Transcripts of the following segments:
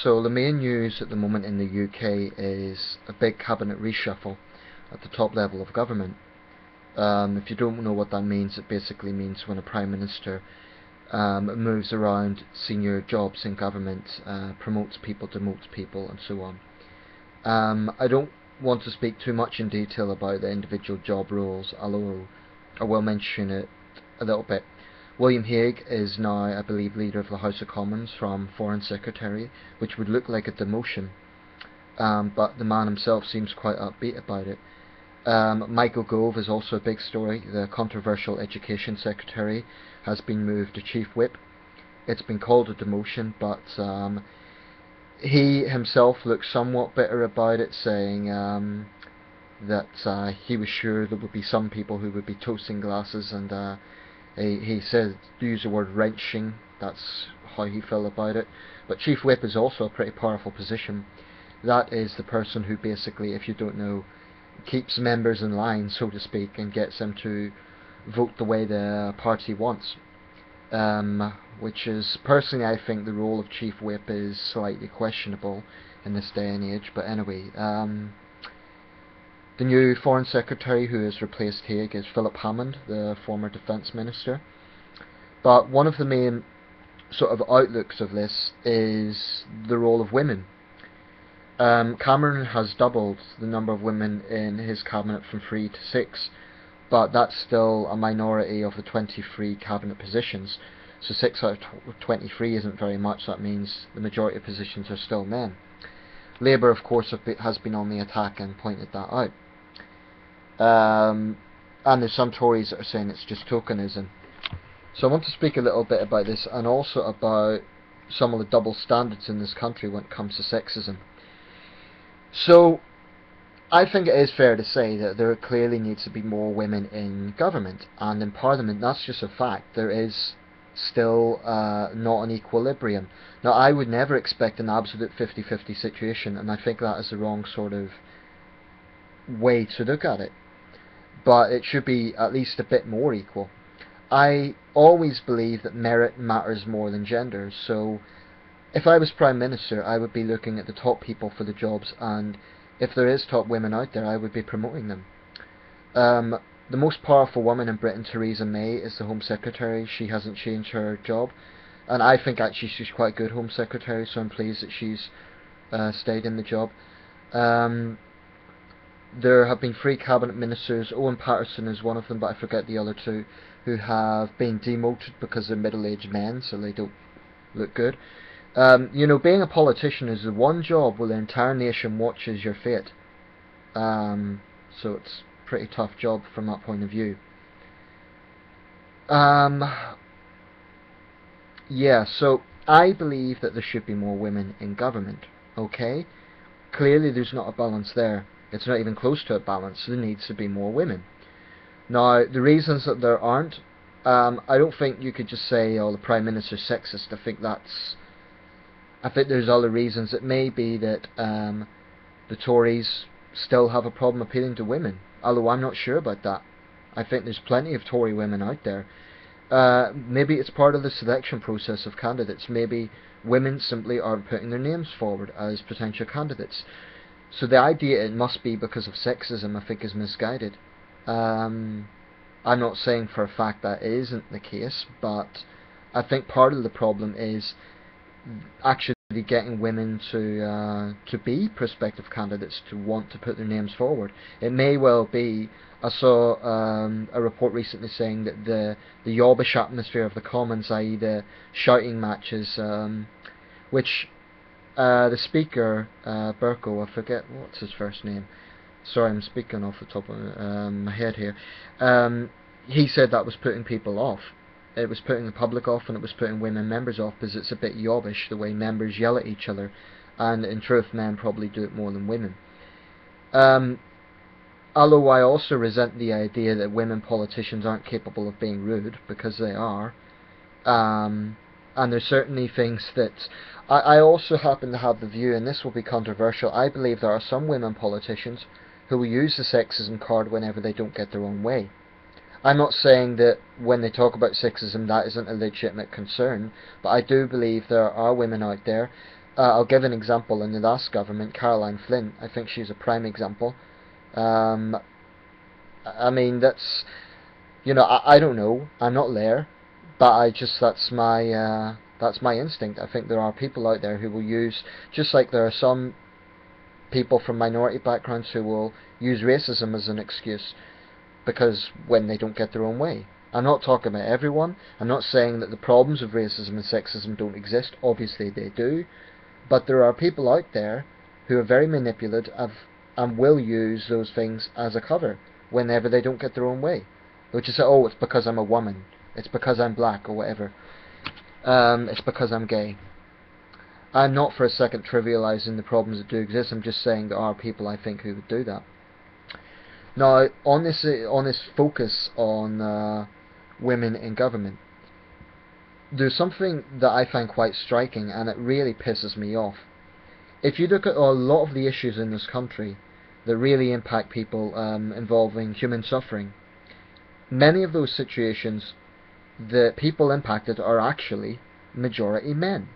So the main news at the moment in the UK is a big cabinet reshuffle at the top level of government. If you don't know what that means, it basically means when a Prime Minister moves around senior jobs in government, promotes people, demotes people, and so on. I don't want to speak too much in detail about the individual job roles, although I will mention it a little bit. William Hague is now, I believe, leader of the House of Commons from Foreign Secretary, which would look like a demotion, but the man himself seems quite upbeat about it. Michael Gove is also a big story. The controversial Education Secretary has been moved to Chief Whip. It's been called a demotion, but he himself looks somewhat bitter about it, saying that he was sure there would be some people who would be toasting glasses, and he said, use the word wrenching, that's how he felt about it. But Chief Whip is also a pretty powerful position. That is the person who basically, if you don't know, keeps members in line, so to speak, and gets them to vote the way the party wants. Which is, personally, I think the role of Chief Whip is slightly questionable in this day and age. But anyway, the new Foreign Secretary who has replaced Hague is Philip Hammond, the former Defence Minister. But one of the main sort of outlooks of this is the role of women. Cameron has doubled the number of women in his cabinet from 3 to 6, but that's still a minority of the 23 cabinet positions. So 6 out of 23 isn't very much. That means the majority of positions are still men. Labour, of course, has been on the attack and pointed that out. And there's some Tories that are saying it's just tokenism. So I want to speak a little bit about this, and also about some of the double standards in this country when it comes to sexism. So I think it is fair to say that there clearly needs to be more women in government and in Parliament. That's just a fact. There is still not an equilibrium. Now, I would never expect an absolute 50-50 situation, and I think that is the wrong sort of way to look at it. But it should be at least a bit more equal. I always believe that merit matters more than gender, so if I was Prime Minister, I would be looking at the top people for the jobs, and if there is top women out there, I would be promoting them. The most powerful woman in Britain, Theresa May, is the Home Secretary. She hasn't changed her job, and I think actually she's quite a good Home Secretary, so I'm pleased that she's stayed in the job. There have been 3 cabinet ministers. Owen Paterson is one of them, but I forget the other 2, who have been demoted because they're middle-aged men, so they don't look good. You know, being a politician is the one job where the entire nation watches your fate. So it's a pretty tough job from that point of view. Yeah, so I believe that there should be more women in government. Okay? Clearly there's not a balance there. It's not even close to a balance. There needs to be more women. Now, the reasons that there aren't, I don't think you could just say, oh, the Prime Minister's sexist. I think there's other reasons. It may be that the Tories still have a problem appealing to women, although I'm not sure about that. I think there's plenty of Tory women out there. Maybe it's part of the selection process of candidates. Maybe women simply aren't putting their names forward as potential candidates. So the idea it must be because of sexism, I think, is misguided. I'm not saying for a fact that isn't the case, but I think part of the problem is actually getting women to be prospective candidates, to want to put their names forward. It may well be. I saw a report recently saying that the yobbish atmosphere of the Commons, i.e. the shouting matches, which the speaker, Burko, I forget what's his first name. Sorry, I'm speaking off the top of my head here. He said that was putting people off. It was putting the public off, and it was putting women members off, because it's a bit yobbish the way members yell at each other, and in truth men probably do it more than women. Although I also resent the idea that women politicians aren't capable of being rude, because they are. And there's certainly things that I also happen to have the view, and this will be controversial, I believe there are some women politicians who will use the sexism card whenever they don't get their own way. I'm not saying that when they talk about sexism that isn't a legitimate concern, but I do believe there are women out there I'll give an example. In the last government, Caroline Flint, I think she's a prime example. Um, I mean, that's, I don't know. I'm not there, but that's my instinct. I think there are people out there who will use, just like there are some people from minority backgrounds who will use racism as an excuse because when they don't get their own way. I'm not talking about everyone. I'm not saying that the problems of racism and sexism don't exist. Obviously they do. But there are people out there who are very manipulative and will use those things as a cover whenever they don't get their own way. They'll just say, oh, it's because I'm a woman. It's because I'm black or whatever. It's because I'm gay. I'm not for a second trivialising the problems that do exist. I'm just saying there are people, I think, who would do that. Now, on this focus on women in government, there's something that I find quite striking, and it really pisses me off. If you look at a lot of the issues in this country that really impact people involving human suffering, many of those situations, the people impacted are actually majority men.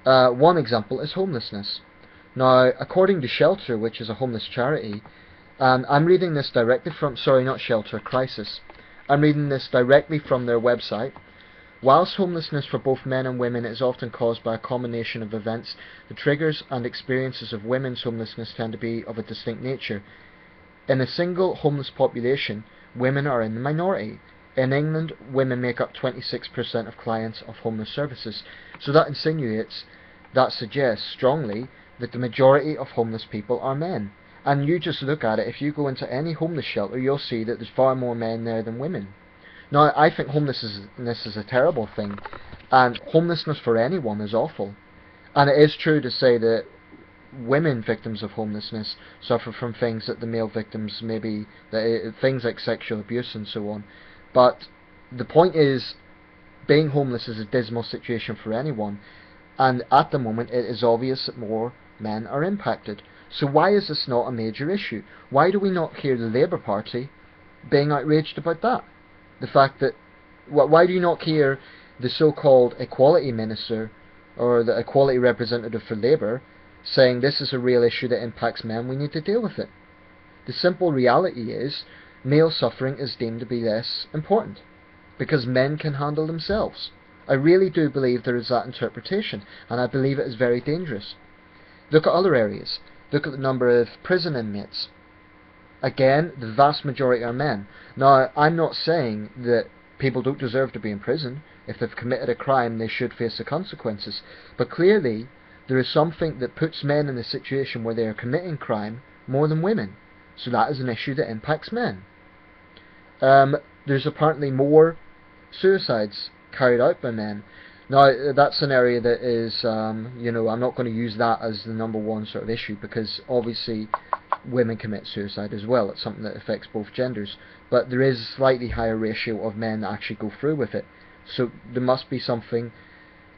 One example is homelessness. Now, according to Shelter, which is a homeless charity, and I'm reading this directly from, sorry, not Shelter, Crisis. I'm reading this directly from their website. Whilst homelessness for both men and women is often caused by a combination of events, the triggers and experiences of women's homelessness tend to be of a distinct nature. In a single homeless population, women are in the minority. In England, women make up 26% of clients of homeless services. So that suggests strongly that the majority of homeless people are men. And you just look at it, if you go into any homeless shelter, you'll see that there's far more men there than women. Now, I think homelessness is a terrible thing, and homelessness for anyone is awful. And it is true to say that women victims of homelessness suffer from things that the male victims maybe, things like sexual abuse and so on. But the point is, being homeless is a dismal situation for anyone, and at the moment it is obvious that more men are impacted. So why is this not a major issue? Why do we not hear the Labour Party being outraged about that? The fact that, why do you not hear the so-called equality minister or the equality representative for Labour saying this is a real issue that impacts men, we need to deal with it? The simple reality is male suffering is deemed to be less important because men can handle themselves. I really do believe there is that interpretation, and I believe it is very dangerous. Look at other areas. Look at the number of prison inmates. Again, the vast majority are men. Now, I'm not saying that people don't deserve to be in prison. If they've committed a crime, they should face the consequences. But clearly, there is something that puts men in a situation where they are committing crime more than women. So that is an issue that impacts men. There's apparently more suicides carried out by men. Now, that's an area that is, I'm not going to use that as the number one sort of issue, because obviously women commit suicide as well. It's something that affects both genders. But there is a slightly higher ratio of men that actually go through with it. So there must be something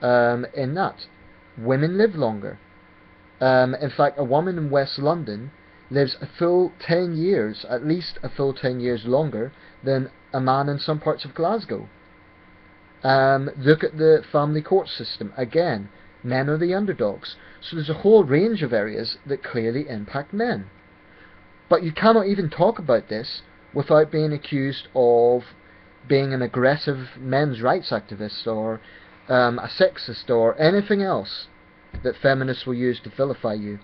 in that. Women live longer. In fact, a woman in West London lives a full 10 years, at least a full 10 years longer than a man in some parts of Glasgow. Look at the family court system. Again, men are the underdogs. So there's a whole range of areas that clearly impact men. But you cannot even talk about this without being accused of being an aggressive men's rights activist or a sexist or anything else that feminists will use to vilify you.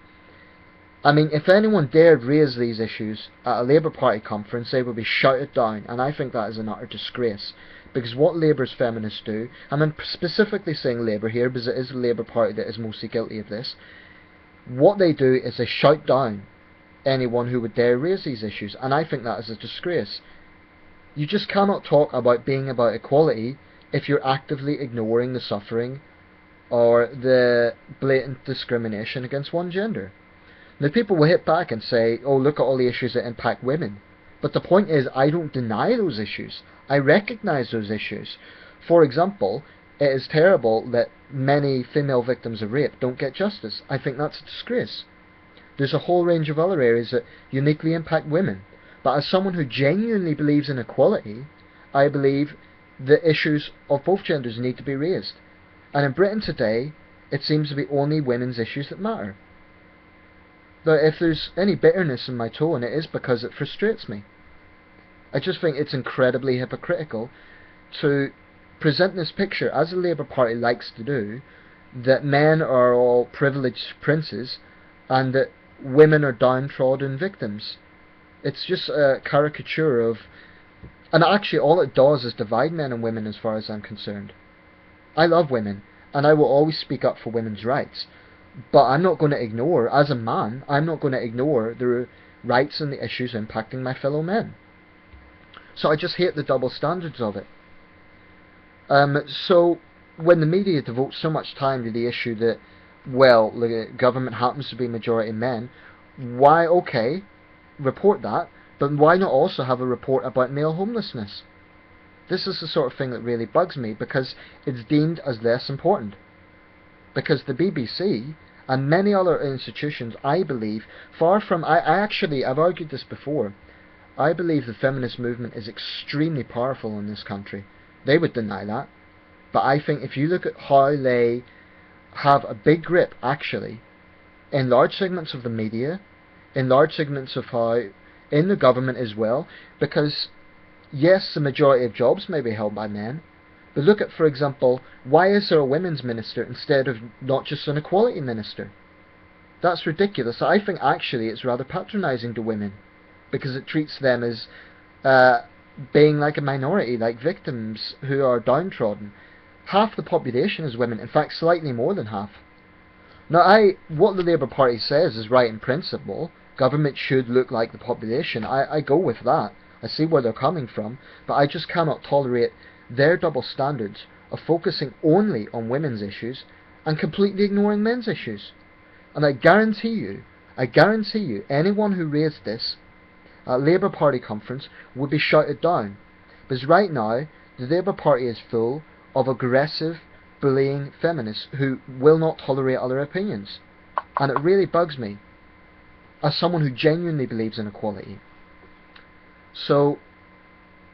I mean, if anyone dared raise these issues at a Labour Party conference, they would be shouted down, and I think that is an utter disgrace. Because what Labour's feminists do, and I'm specifically saying Labour here because it is the Labour Party that is mostly guilty of this, what they do is they shout down anyone who would dare raise these issues, and I think that is a disgrace. You just cannot talk about being about equality if you're actively ignoring the suffering or the blatant discrimination against one gender. Now, people will hit back and say, oh, look at all the issues that impact women. But the point is, I don't deny those issues. I recognise those issues. For example, it is terrible that many female victims of rape don't get justice. I think that's a disgrace. There's a whole range of other areas that uniquely impact women. But as someone who genuinely believes in equality, I believe the issues of both genders need to be raised. And in Britain today, it seems to be only women's issues that matter. But if there's any bitterness in my tone, it is because it frustrates me. I just think it's incredibly hypocritical to present this picture, as the Labour Party likes to do, that men are all privileged princes and that women are downtrodden victims. It's just a caricature of... And actually all it does is divide men and women as far as I'm concerned. I love women, and I will always speak up for women's rights. But I'm not going to ignore, as a man, I'm not going to ignore the rights and the issues impacting my fellow men. So I just hate the double standards of it. So when the media devotes so much time to the issue that, well, the government happens to be majority men, why, okay, report that, but why not also have a report about male homelessness? This is the sort of thing that really bugs me, because it's deemed as less important. Because the BBC and many other institutions, I believe, I've argued this before, I believe the feminist movement is extremely powerful in this country. They would deny that. But I think if you look at how they have a big grip, actually, in large segments of the media, in large segments of how, in the government as well, because, yes, the majority of jobs may be held by men, but look at, for example, why is there a women's minister instead of not just an equality minister? That's ridiculous. I think actually it's rather patronising to women, because it treats them as being like a minority, like victims who are downtrodden. Half the population is women, in fact slightly more than half. Now what the Labour Party says is right in principle. Government should look like the population. I go with that. I see where they're coming from, but I just cannot tolerate their double standards of focusing only on women's issues and completely ignoring men's issues. And I guarantee you, anyone who raised this at Labour Party conference would be shouted down. Because right now, the Labour Party is full of aggressive, bullying feminists who will not tolerate other opinions. And it really bugs me, as someone who genuinely believes in equality. So,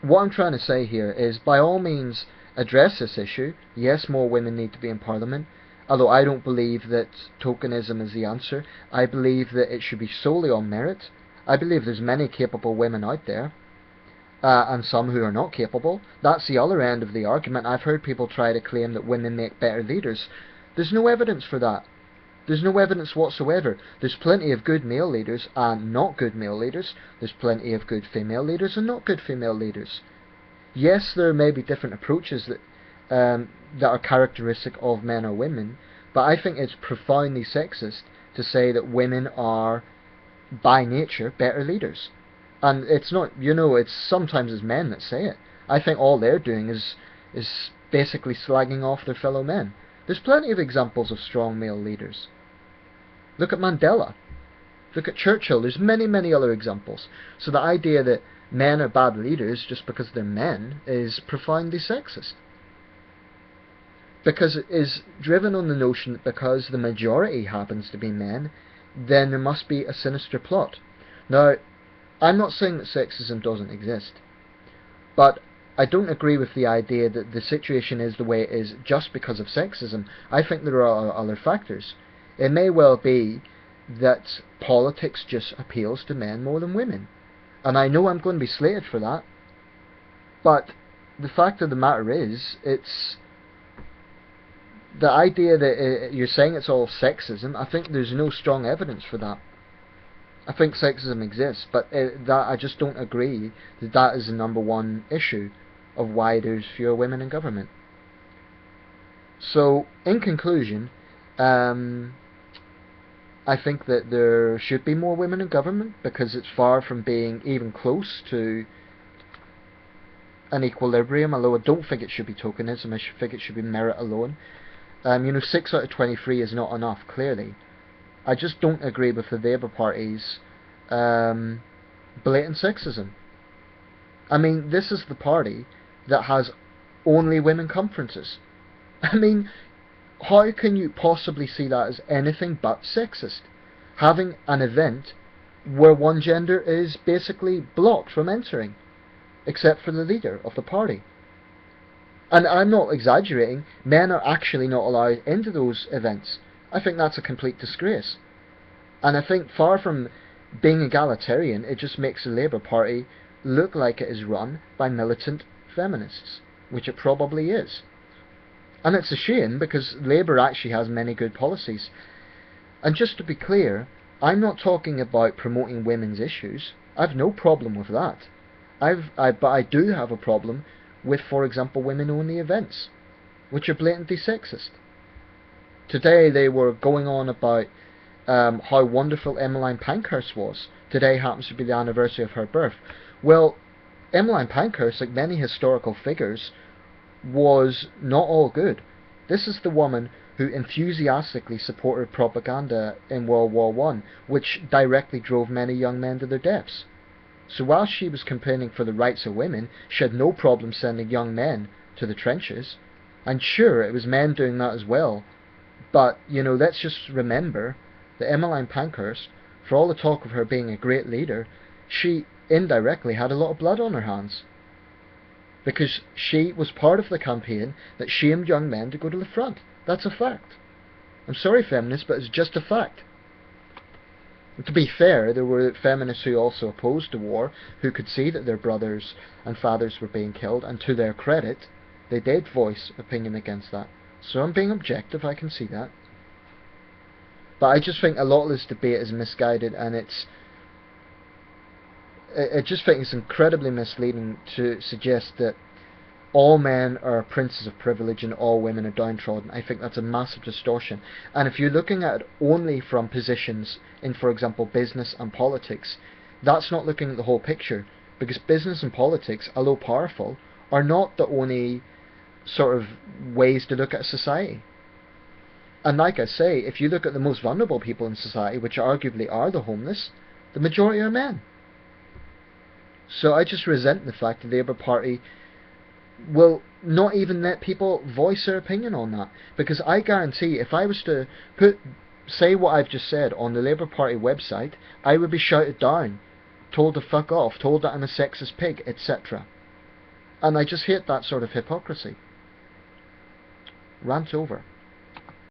what I'm trying to say here is, by all means, address this issue. Yes, more women need to be in Parliament, although I don't believe that tokenism is the answer. I believe that it should be solely on merit. I believe there's many capable women out there, and some who are not capable. That's the other end of the argument. I've heard people try to claim that women make better leaders. There's no evidence for that. There's no evidence whatsoever. There's plenty of good male leaders and not good male leaders. There's plenty of good female leaders and not good female leaders. Yes, there may be different approaches that are characteristic of men or women, but I think it's profoundly sexist to say that women are, by nature, better leaders. And it's not, it's sometimes it's men that say it. I think all they're doing is basically slagging off their fellow men. There's plenty of examples of strong male leaders. Look at Mandela. Look at Churchill. There's many, many other examples. So the idea that men are bad leaders just because they're men is profoundly sexist. Because it is driven on the notion that because the majority happens to be men, then there must be a sinister plot. Now, I'm not saying that sexism doesn't exist, but I don't agree with the idea that the situation is the way it is just because of sexism. I think there are other factors. It may well be that politics just appeals to men more than women. And I know I'm going to be slated for that. But the fact of the matter is, it's the idea that you're saying it's all sexism. I think there's no strong evidence for that. I think sexism exists, but that I just don't agree that that is the number one issue of why there's fewer women in government. So, in conclusion, I think that there should be more women in government, because it's far from being even close to an equilibrium, although I don't think it should be tokenism. I think it should be merit alone. 6 out of 23 is not enough, clearly. I just don't agree with the Labour Party's blatant sexism. I mean, this is the party that has only women conferences. I mean, how can you possibly see that as anything but sexist? Having an event where one gender is basically blocked from entering, except for the leader of the party. And I'm not exaggerating, men are actually not allowed into those events. I think that's a complete disgrace. And I think far from being egalitarian, it just makes the Labour Party look like it is run by militant feminists, which it probably is. And it's a shame, because Labour actually has many good policies. And just to be clear, I'm not talking about promoting women's issues. I've no problem with that. But I do have a problem with, for example, women-only events, which are blatantly sexist. Today they were going on about how wonderful Emmeline Pankhurst was. Today happens to be the anniversary of her birth. Well, Emmeline Pankhurst, like many historical figures, was not all good. This is the woman who enthusiastically supported propaganda in World War I, which directly drove many young men to their deaths. So while she was campaigning for the rights of women, she had no problem sending young men to the trenches. And sure, it was men doing that as well. But, let's just remember that Emmeline Pankhurst, for all the talk of her being a great leader, she indirectly had a lot of blood on her hands. Because she was part of the campaign that shamed young men to go to the front. That's a fact. I'm sorry, feminists, but it's just a fact. And to be fair, there were feminists who also opposed the war, who could see that their brothers and fathers were being killed, and to their credit, they did voice opinion against that. So I'm being objective, I can see that. But I just think a lot of this debate is misguided, and I just think it's incredibly misleading to suggest that all men are princes of privilege and all women are downtrodden. I think that's a massive distortion. And if you're looking at it only from positions in, for example, business and politics, that's not looking at the whole picture. Because business and politics, although powerful, are not the only sort of ways to look at society. And like I say, if you look at the most vulnerable people in society, which arguably are the homeless, the majority are men. So I just resent the fact that the Labour Party will not even let people voice their opinion on that. Because I guarantee, if I was to say what I've just said on the Labour Party website, I would be shouted down, told to fuck off, told that I'm a sexist pig, etc. And I just hate that sort of hypocrisy. Rant over.